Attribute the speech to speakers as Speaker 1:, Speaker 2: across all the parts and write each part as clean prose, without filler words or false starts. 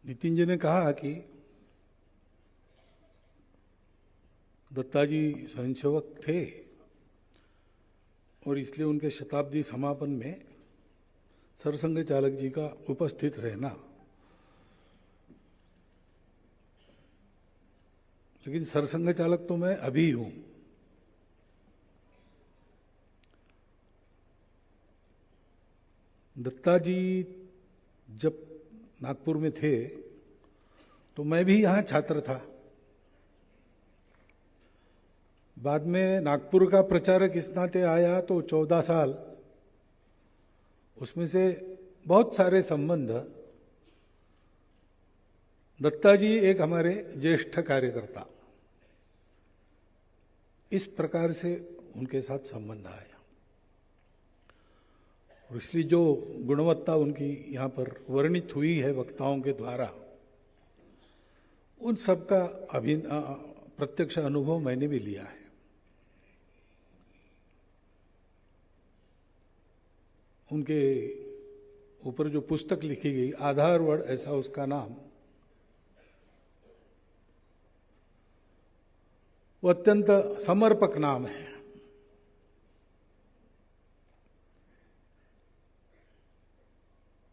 Speaker 1: नितिन जी ने कहा कि दत्ता जी स्वयंसेवक थे और इसलिए उनके शताब्दी समापन में सरसंघ चालक जी का उपस्थित रहना, लेकिन सरसंघ चालक तो मैं अभी हूं। दत्ता जी जब नागपुर में थे तो मैं भी यहां छात्र था। बाद में नागपुर का प्रचारक इस नाते आया तो 14 साल, उसमें से बहुत सारे संबंध दत्ता जी एक हमारे ज्येष्ठ कार्यकर्ता, इस प्रकार से उनके साथ संबंध आया। और इसलिए जो गुणवत्ता उनकी यहाँ पर वर्णित हुई है वक्ताओं के द्वारा, उन सब का प्रत्यक्ष अनुभव मैंने भी लिया है। उनके ऊपर जो पुस्तक लिखी गई, आधारवड़ ऐसा उसका नाम, वो अत्यंत समर्पक नाम है।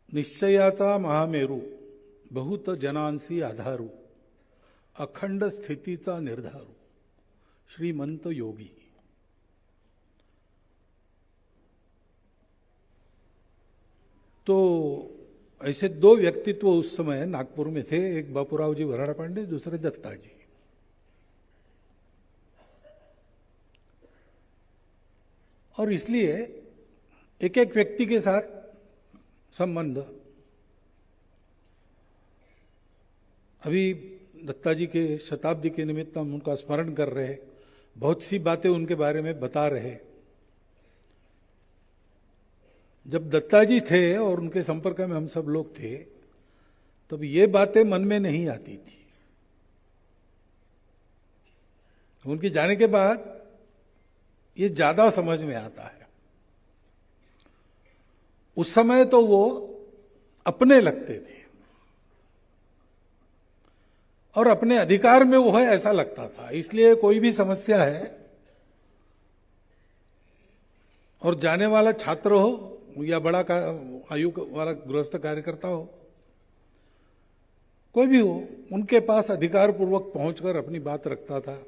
Speaker 1: निश्चयाचा महामेरू, बहुत जनांसी आधारू, अखंड स्थितीचा निर्धारू, श्रीमंत योगी। तो ऐसे दो व्यक्तित्व उस समय नागपुर में थे, एक बापूराव जी भराड़ा पांडे, दूसरे दत्ता जी। और इसलिए एक एक व्यक्ति के साथ संबंध, अभी दत्ता जी के शताब्दी के निमित्त हम उनका स्मरण कर रहे, बहुत सी बातें उनके बारे में बता रहे। जब दत्ता जी थे और उनके संपर्क में हम सब लोग थे, तब ये बातें मन में नहीं आती थी। उनके जाने के बाद ये ज्यादा समझ में आता है। उस समय तो वो अपने लगते थे और अपने अधिकार में वो है ऐसा लगता था। इसलिए कोई भी समस्या है और जाने वाला छात्र हो या बड़ा आयु वाला गृहस्थ कार्यकर्ता हो, कोई भी हो, उनके पास अधिकार पूर्वक पहुंचकर अपनी बात रखता था,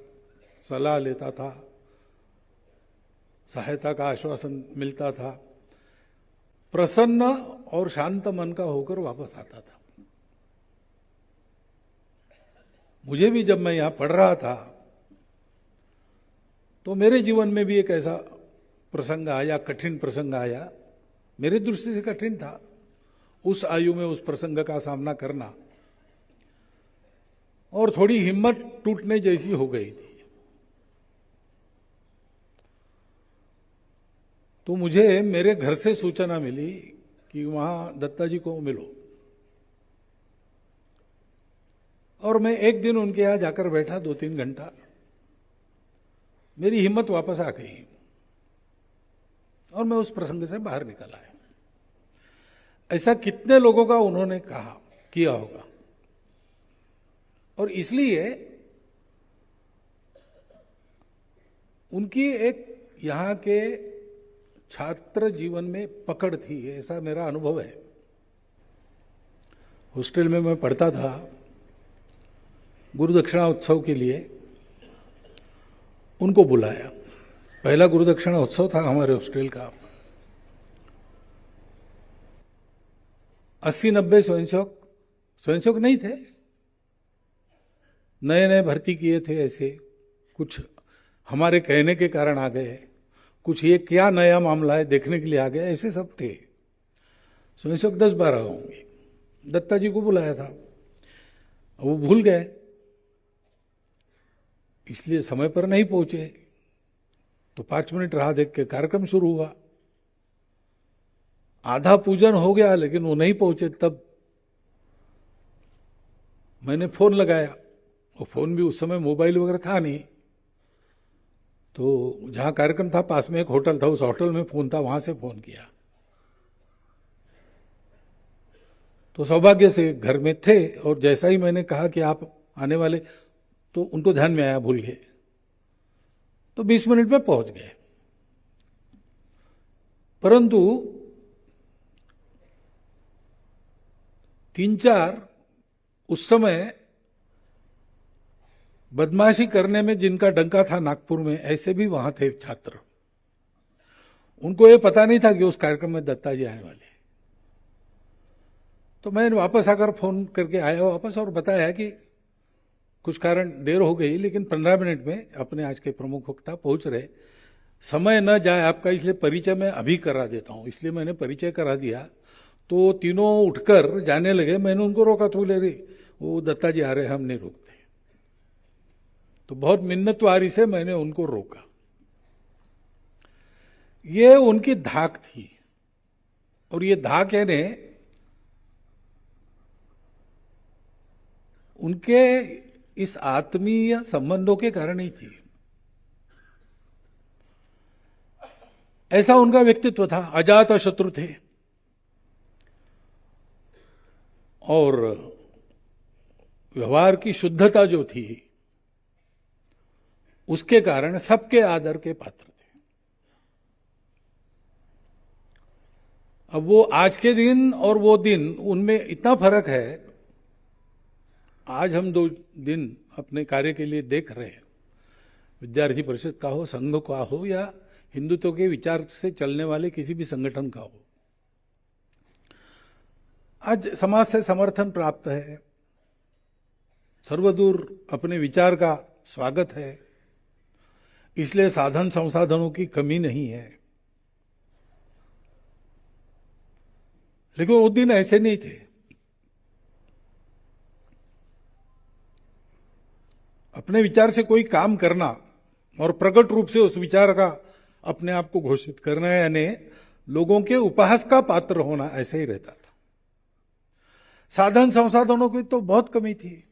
Speaker 1: सलाह लेता था, सहायता का आश्वासन मिलता था, प्रसन्न और शांत मन का होकर वापस आता था। मुझे भी जब मैं यहां पढ़ रहा था तो मेरे जीवन में भी एक ऐसा प्रसंग आया, कठिन प्रसंग आया। मेरी दृष्टि से कठिन था उस आयु में उस प्रसंग का सामना करना, और थोड़ी हिम्मत टूटने जैसी हो गई थी। तो मुझे मेरे घर से सूचना मिली कि वहां दत्ता जी को मिलो, और मैं एक दिन उनके यहां जाकर बैठा 2-3 घंटा। मेरी हिम्मत वापस आ गई और मैं उस प्रसंग से बाहर निकल आया। ऐसा कितने लोगों का उन्होंने कहा, किया होगा। और इसलिए उनकी एक यहां के छात्र जीवन में पकड़ थी, ऐसा मेरा अनुभव है। हॉस्टल में मैं पढ़ता था, गुरुदक्षिणा उत्सव के लिए उनको बुलाया। पहला गुरुदक्षिणा उत्सव था हमारे हॉस्टल का। 80-90 स्वयंसेवक नहीं थे, नए नए भर्ती किए थे। ऐसे कुछ हमारे कहने के कारण आ गए, कुछ ये क्या नया मामला है देखने के लिए आ गए, ऐसे सब थे। स्वयंसेवक 10-12 होंगे। दत्ता जी को बुलाया था, वो भूल गए, इसलिए समय पर नहीं पहुंचे। तो 5 मिनट राह देख के कार्यक्रम शुरू हुआ। आधा पूजन हो गया लेकिन वो नहीं पहुंचे। तब मैंने फोन लगाया, वो फोन भी उस समय मोबाइल वगैरह था नहीं, तो जहां कार्यक्रम था पास में एक होटल था, उस होटल में फोन था, वहां से फोन किया। तो सौभाग्य से घर में थे, और जैसा ही मैंने कहा कि आप आने वाले, तो उनको ध्यान में आया, भूल गए, तो 20 मिनट में पहुंच गए। परंतु 3-4 उस समय बदमाशी करने में जिनका डंका था नागपुर में, ऐसे भी वहां थे छात्र। उनको ये पता नहीं था कि उस कार्यक्रम में दत्ता जी आने वाले। तो मैं वापस आकर फोन करके आया वापस और बताया कि कुछ कारण देर हो गई, लेकिन 15 मिनट में अपने आज के प्रमुख वक्ता पहुंच रहे, समय न जाए आपका, इसलिए परिचय मैं अभी करा देता हूं। इसलिए मैंने परिचय करा दिया। तो तीनों उठकर जाने लगे। मैंने उनको रोका, तो बोले रे वो दत्ता जी आ रहे, हम नहीं रोकते। तो बहुत मिन्नतवारी से मैंने उनको रोका। ये उनकी धाक थी, और ये धाक यानी उनके इस आत्मीय संबंधों के कारण ही थी। ऐसा उनका व्यक्तित्व था, अजात शत्रु थे, और व्यवहार की शुद्धता जो थी उसके कारण सबके आदर के पात्र थे। अब वो आज के दिन और वो दिन, उनमें इतना फर्क है। आज हम 2 दिन अपने कार्य के लिए देख रहे हैं, विद्यार्थी परिषद का हो, संघ का हो, या हिंदुत्व के विचार से चलने वाले किसी भी संगठन का हो। आज समाज से समर्थन प्राप्त है, सर्वदूर अपने विचार का स्वागत है, इसलिए साधन संसाधनों की कमी नहीं है। लेकिन उस दिन ऐसे नहीं थे। अपने विचार से कोई काम करना और प्रकट रूप से उस विचार का अपने आप को घोषित करना, यानी लोगों के उपहास का पात्र होना, ऐसे ही रहता था। साधन संसाधनों की तो बहुत कमी थी।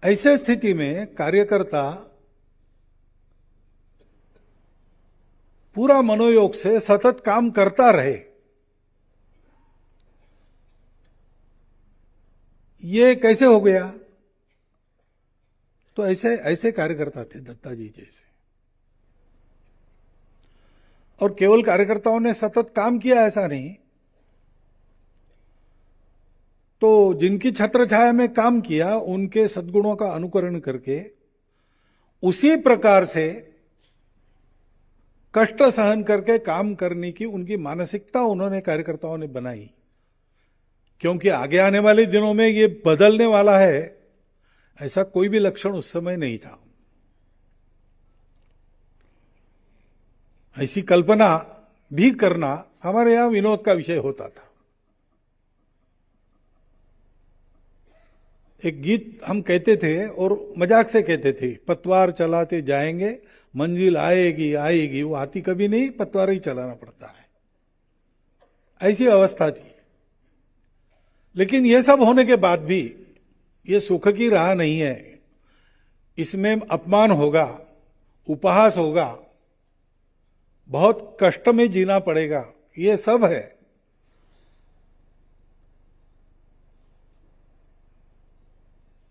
Speaker 1: ऐसे स्थिति में कार्यकर्ता पूरा मनोयोग से सतत काम करता रहे, ये कैसे हो गया? तो ऐसे कार्यकर्ता थे दत्ता जी जैसे। और केवल कार्यकर्ताओं ने सतत काम किया ऐसा नहीं, तो जिनकी छत्र छाया में काम किया उनके सद्गुणों का अनुकरण करके उसी प्रकार से कष्ट सहन करके काम करने की उनकी मानसिकता उन्होंने, कार्यकर्ताओं ने बनाई। क्योंकि आगे आने वाले दिनों में ये बदलने वाला है, ऐसा कोई भी लक्षण उस समय नहीं था। ऐसी कल्पना भी करना हमारे यहां विनोद का विषय होता था। एक गीत हम कहते थे और मजाक से कहते थे, पतवार चलाते जाएंगे मंजिल आएगी आएगी, वो आती कभी नहीं, पतवार ही चलाना पड़ता है। ऐसी अवस्था थी। लेकिन ये सब होने के बाद भी ये सुख की राह नहीं है। इसमें अपमान होगा, उपहास होगा, बहुत कष्ट में जीना पड़ेगा, ये सब है।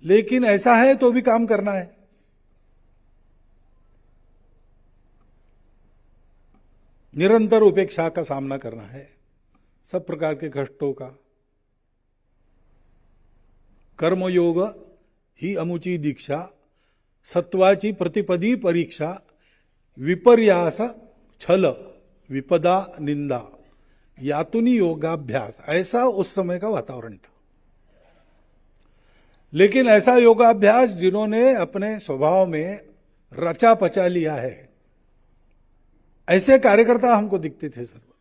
Speaker 1: लेकिन ऐसा है तो भी काम करना है। निरंतर उपेक्षा का सामना करना है, सब प्रकार के कष्टों का। कर्मयोग ही अमुची दीक्षा, सत्वाची प्रतिपदी परीक्षा, विपर्यास छल विपदा निंदा, यातुनी योगाभ्यास, ऐसा उस समय का वातावरण था। लेकिन ऐसा योगाभ्यास जिन्होंने अपने स्वभाव में रचा पचा लिया है, ऐसे कार्यकर्ता हमको दिखते थे सर्वत्र।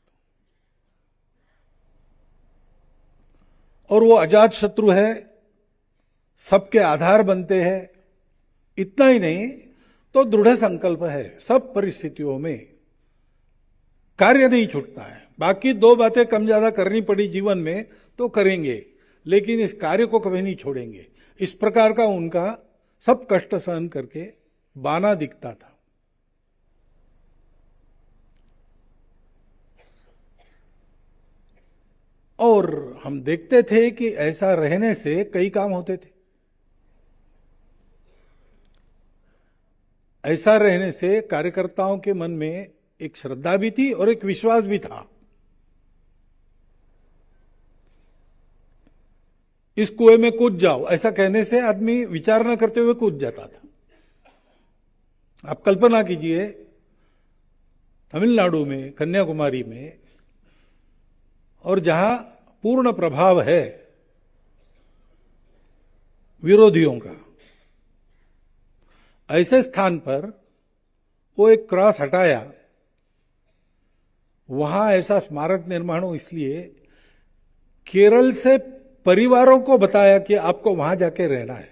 Speaker 1: और वो अजात शत्रु है, सबके आधार बनते हैं। इतना ही नहीं तो दृढ़ संकल्प है, सब परिस्थितियों में कार्य नहीं छूटता है। बाकी 2 बातें कम ज्यादा करनी पड़ी जीवन में तो करेंगे, लेकिन इस कार्य को कभी नहीं छोड़ेंगे। इस प्रकार का उनका सब कष्ट सहन करके बाना दिखता था। और हम देखते थे कि ऐसा रहने से कई काम होते थे। ऐसा रहने से कार्यकर्ताओं के मन में एक श्रद्धा भी थी और एक विश्वास भी था। इस कुएं में कूद जाओ, ऐसा कहने से आदमी विचार न करते हुए कूद जाता था। आप कल्पना कीजिए, तमिलनाडु में, कन्याकुमारी में, और जहां पूर्ण प्रभाव है विरोधियों का, ऐसे स्थान पर वो एक क्रॉस हटाया, वहां ऐसा स्मारक निर्माण हो, इसलिए केरल से परिवारों को बताया कि आपको वहां जाके रहना है।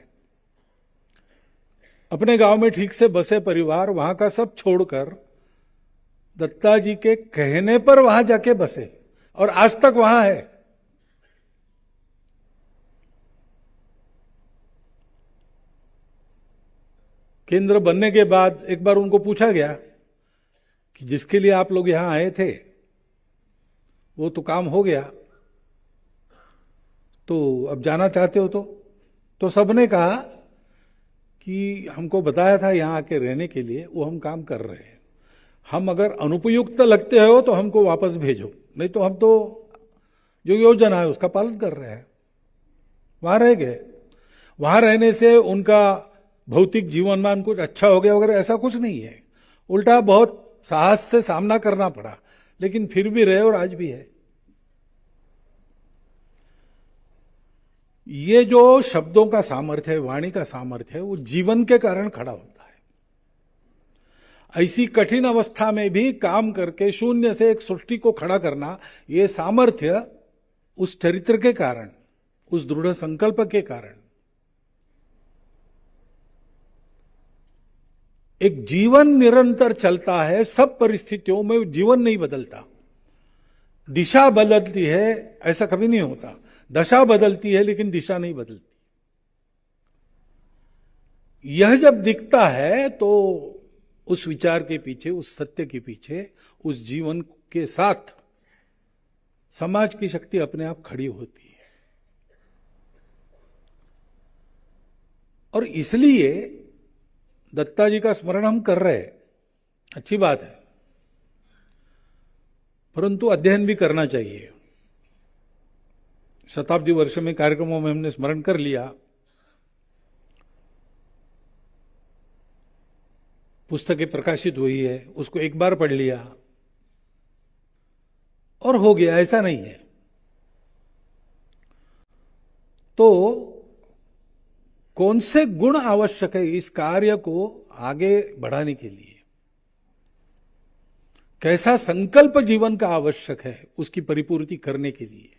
Speaker 1: अपने गांव में ठीक से बसे परिवार वहां का सब छोड़कर दत्ता जी के कहने पर वहां जाके बसे और आज तक वहां है। केंद्र बनने के बाद एक बार उनको पूछा गया कि जिसके लिए आप लोग यहां आए थे वो तो काम हो गया, तो अब जाना चाहते हो? तो सबने कहा कि हमको बताया था यहां आके रहने के लिए, वो हम काम कर रहे हैं। हम अगर अनुपयुक्त लगते हो तो हमको वापस भेजो, नहीं तो हम तो जो योजना है उसका पालन कर रहे हैं। वहां रह गए। वहां रहने से उनका भौतिक जीवनमान कुछ अच्छा हो गया वगैरह, ऐसा कुछ नहीं है। उल्टा बहुत साहस से सामना करना पड़ा, लेकिन फिर भी रहे और आज भी है। ये जो शब्दों का सामर्थ्य है, वाणी का सामर्थ्य है, वो जीवन के कारण खड़ा होता है। ऐसी कठिन अवस्था में भी काम करके शून्य से एक सृष्टि को खड़ा करना, ये सामर्थ्य उस चरित्र के कारण, उस दृढ़ संकल्प के कारण। एक जीवन निरंतर चलता है, सब परिस्थितियों में जीवन नहीं बदलता। दिशा बदलती है, ऐसा कभी नहीं होता। दशा बदलती है लेकिन दिशा नहीं बदलती। यह जब दिखता है तो उस विचार के पीछे, उस सत्य के पीछे, उस जीवन के साथ समाज की शक्ति अपने आप खड़ी होती है। और इसलिए दत्ता जी का स्मरण हम कर रहे हैं, अच्छी बात है, परंतु अध्ययन भी करना चाहिए। शताब्दी वर्ष में कार्यक्रमों में हमने स्मरण कर लिया, पुस्तकें प्रकाशित हुई है, उसको एक बार पढ़ लिया और हो गया, ऐसा नहीं है। तो कौन से गुण आवश्यक है इस कार्य को आगे बढ़ाने के लिए, कैसा संकल्प जीवन का आवश्यक है उसकी परिपूर्ति करने के लिए,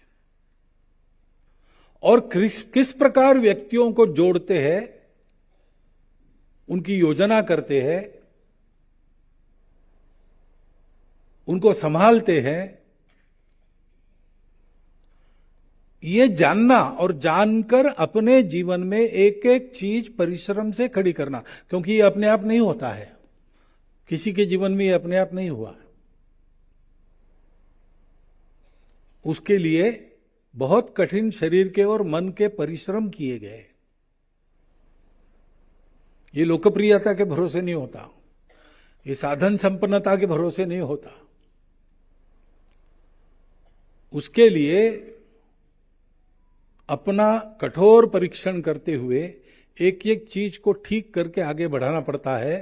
Speaker 1: और किस प्रकार व्यक्तियों को जोड़ते हैं, उनकी योजना करते हैं, उनको संभालते हैं, ये जानना और जानकर अपने जीवन में एक एक चीज परिश्रम से खड़ी करना, क्योंकि ये अपने आप नहीं होता है। किसी के जीवन में ये अपने आप नहीं हुआ, उसके लिए बहुत कठिन शरीर के और मन के परिश्रम किए गए। ये लोकप्रियता के भरोसे नहीं होता, ये साधन संपन्नता के भरोसे नहीं होता। उसके लिए अपना कठोर परीक्षण करते हुए एक एक चीज को ठीक करके आगे बढ़ाना पड़ता है।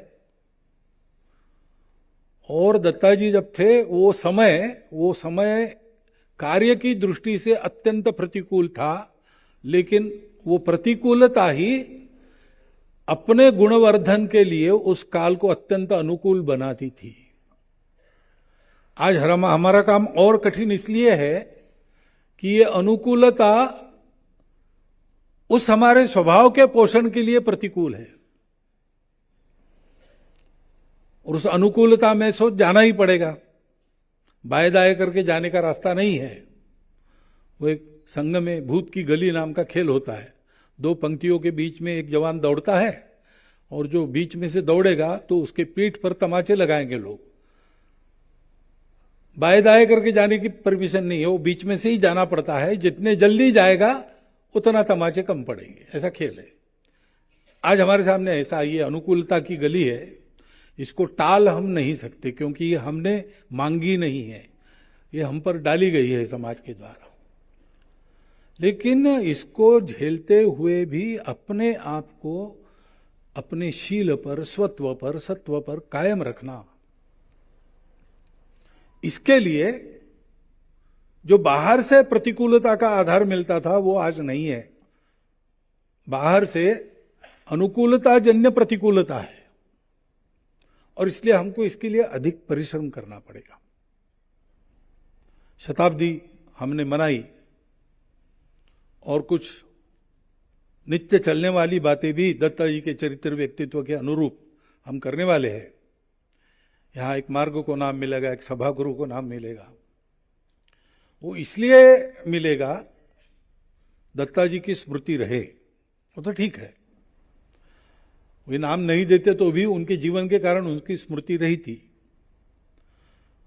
Speaker 1: और दत्ता जी जब थे वो समय कार्य की दृष्टि से अत्यंत प्रतिकूल था, लेकिन वो प्रतिकूलता ही अपने गुणवर्धन के लिए उस काल को अत्यंत अनुकूल बनाती थी। आज हमारा काम और कठिन इसलिए है कि ये अनुकूलता उस हमारे स्वभाव के पोषण के लिए प्रतिकूल है, और उस अनुकूलता में सोच जाना ही पड़ेगा। बाएं दाएं करके जाने का रास्ता नहीं है। वो एक संघ में भूत की गली नाम का खेल होता है। दो पंक्तियों के बीच में एक जवान दौड़ता है, और जो बीच में से दौड़ेगा तो उसके पीठ पर तमाचे लगाएंगे लोग। बाएं दाएं करके जाने की परमिशन नहीं है, वो बीच में से ही जाना पड़ता है। जितने जल्दी जाएगा उतना तमाचे कम पड़ेंगे, ऐसा खेल है। आज हमारे सामने ऐसा ये अनुकूलता की गली है, इसको टाल हम नहीं सकते क्योंकि ये हमने मांगी नहीं है, ये हम पर डाली गई है समाज के द्वारा। लेकिन इसको झेलते हुए भी अपने आप को अपने शील पर, स्वत्व पर, सत्व पर कायम रखना, इसके लिए जो बाहर से प्रतिकूलता का आधार मिलता था वो आज नहीं है। बाहर से अनुकूलता जन्य प्रतिकूलता है और इसलिए हमको इसके लिए अधिक परिश्रम करना पड़ेगा। शताब्दी हमने मनाई और कुछ नित्य चलने वाली बातें भी दत्ता जी के चरित्र व्यक्तित्व के अनुरूप हम करने वाले हैं। यहां एक मार्ग को नाम मिलेगा, एक सभा गुरु को नाम मिलेगा। वो इसलिए मिलेगा दत्ता जी की स्मृति रहे, वो तो ठीक है। वे नाम नहीं देते तो भी उनके जीवन के कारण उनकी स्मृति रही थी,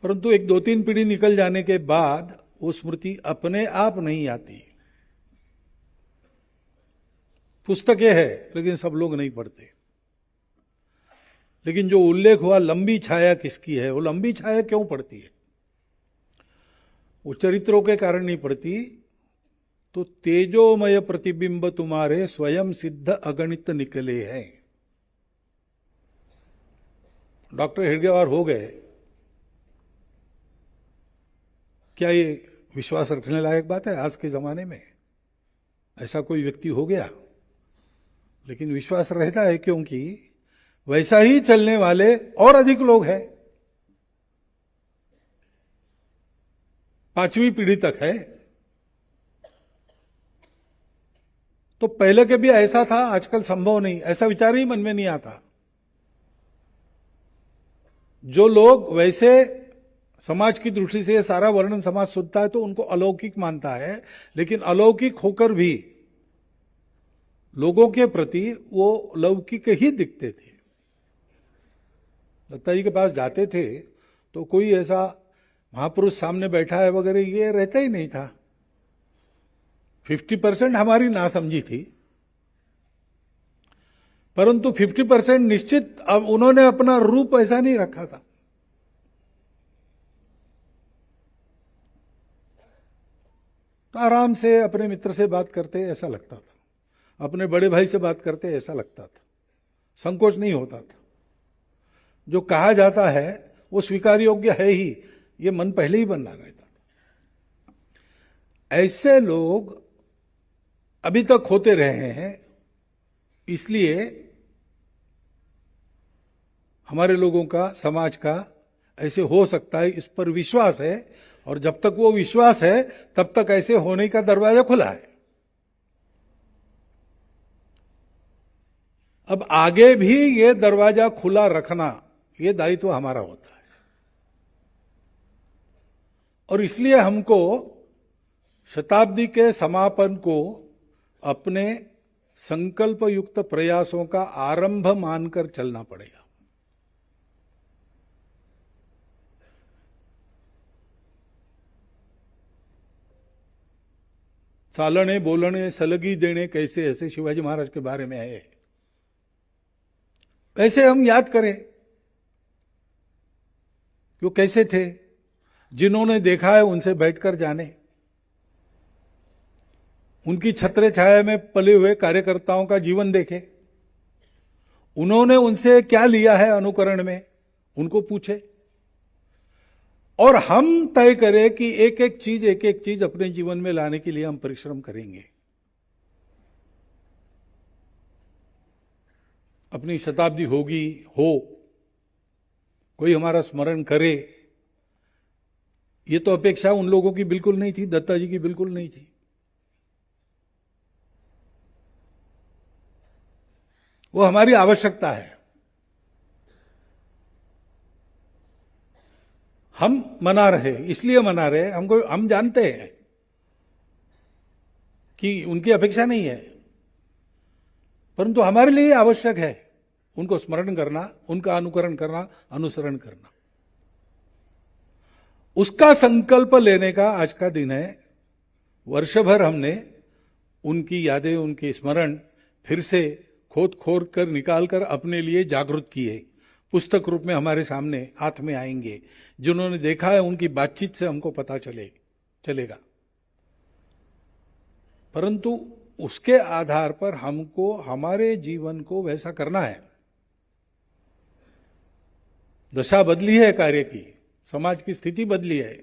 Speaker 1: परंतु एक 2-3 पीढ़ी निकल जाने के बाद वो स्मृति अपने आप नहीं आती। पुस्तकें है लेकिन सब लोग नहीं पढ़ते। लेकिन जो उल्लेख हुआ लंबी छाया किसकी है, वो लंबी छाया क्यों पड़ती है? वो चरित्रों के कारण नहीं पड़ती, तो तेजोमय प्रतिबिंब तुम्हारे स्वयं सिद्ध अगणित निकले हैं। डॉक्टर हेडगेवार हो गए, क्या ये विश्वास रखने लायक बात है आज के जमाने में? ऐसा कोई व्यक्ति हो गया, लेकिन विश्वास रहता है क्योंकि वैसा ही चलने वाले और अधिक लोग हैं। 5वीं पीढ़ी तक है, तो पहले के भी ऐसा था, आजकल संभव नहीं, ऐसा विचार ही मन में नहीं आता। जो लोग वैसे समाज की दृष्टि से सारा वर्णन समाज सुनता है तो उनको अलौकिक मानता है, लेकिन अलौकिक होकर भी लोगों के प्रति वो लौकिक ही दिखते थे। दत्ता जी के पास जाते थे तो कोई ऐसा महापुरुष सामने बैठा है वगैरह ये रहता ही नहीं था। 50% हमारी नासमझी थी, परंतु 50% निश्चित अब उन्होंने अपना रूप ऐसा नहीं रखा था। तो आराम से अपने मित्र से बात करते ऐसा लगता था, अपने बड़े भाई से बात करते ऐसा लगता था, संकोच नहीं होता था। जो कहा जाता है वो स्वीकार योग्य है ही, ये मन पहले ही बनना रहता था। ऐसे लोग अभी तक होते रहे हैं, इसलिए हमारे लोगों का, समाज का ऐसे हो सकता है, इस पर विश्वास है। और जब तक वो विश्वास है तब तक ऐसे होने का दरवाजा खुला है। अब आगे भी ये दरवाजा खुला रखना, ये दायित्व हमारा होता है। और इसलिए हमको शताब्दी के समापन को अपने संकल्प युक्त प्रयासों का आरंभ मानकर चलना पड़ेगा। चालने बोलने सलगी देने कैसे, ऐसे शिवाजी महाराज के बारे में है। कैसे हम याद करें कि वो कैसे थे? जिन्होंने देखा है उनसे बैठकर जाने, उनकी छत्र छाया में पले हुए कार्यकर्ताओं का जीवन देखे, उन्होंने उनसे क्या लिया है अनुकरण में, उनको पूछे, और हम तय करें कि एक एक चीज अपने जीवन में लाने के लिए हम परिश्रम करेंगे। अपनी शताब्दी होगी, कोई हमारा स्मरण करे, ये तो अपेक्षा उन लोगों की बिल्कुल नहीं थी, दत्ता जी की बिल्कुल नहीं थी। वो हमारी आवश्यकता है। हम मना रहे, इसलिए मना रहे, हम जानते हैं कि उनकी अपेक्षा नहीं है, परंतु हमारे लिए आवश्यक है उनको स्मरण करना, उनका अनुकरण करना, अनुसरण करना। उसका संकल्प लेने का आज का दिन है। वर्ष भर हमने उनकी यादें, उनके स्मरण फिर से खोद खोद कर निकाल कर अपने लिए जागृत किए, पुस्तक रूप में हमारे सामने हाथ में आएंगे। जिन्होंने देखा है उनकी बातचीत से हमको पता चलेगा। परंतु उसके आधार पर हमको हमारे जीवन को वैसा करना है। दशा बदली है कार्य की, समाज की स्थिति बदली है,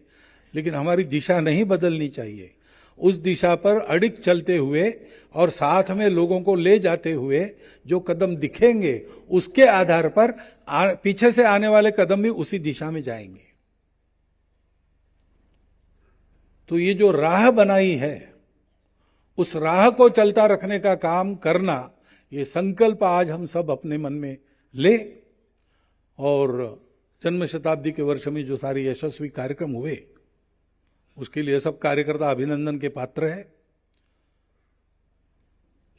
Speaker 1: लेकिन हमारी दिशा नहीं बदलनी चाहिए। उस दिशा पर अडिग चलते हुए और साथ में लोगों को ले जाते हुए जो कदम दिखेंगे, उसके आधार पर पीछे से आने वाले कदम भी उसी दिशा में जाएंगे। तो ये जो राह बनाई है, उस राह को चलता रखने का काम करना, ये संकल्प आज हम सब अपने मन में ले। और जन्म शताब्दी के वर्ष में जो सारे यशस्वी कार्यक्रम हुए, उसके लिए सब कार्यकर्ता अभिनंदन के पात्र है।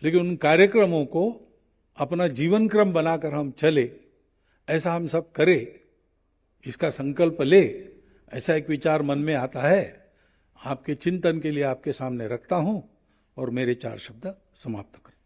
Speaker 1: लेकिन उन कार्यक्रमों को अपना जीवन क्रम बनाकर हम चले, ऐसा हम सब करें, इसका संकल्प ले, ऐसा एक विचार मन में आता है। आपके चिंतन के लिए आपके सामने रखता हूं और मेरे 4 शब्द समाप्त करता हूं।